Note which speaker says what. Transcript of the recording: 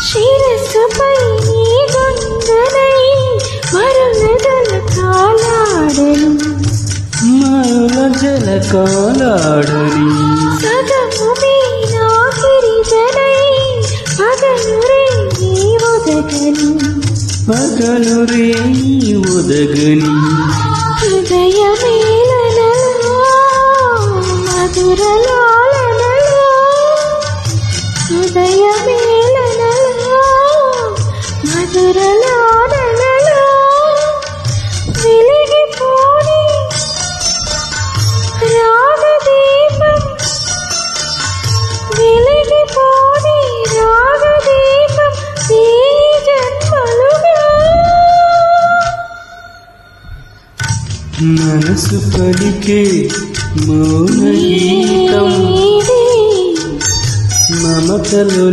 Speaker 1: శిరస్సుపై నీ గుండెనై మరుల జలకాలాడని సగము మీనా గిరిజనై పగలు రే ఉదగని హృదయమేళనలో మధురలాలనలో హృదయమేళనలో మధురలాలనలో వెలిగిపోని రాగదీపం వెలిగిపోని రాగదీపం ఈ జన్మలుగా మనసు పలికే మౌన గీతం మమతలు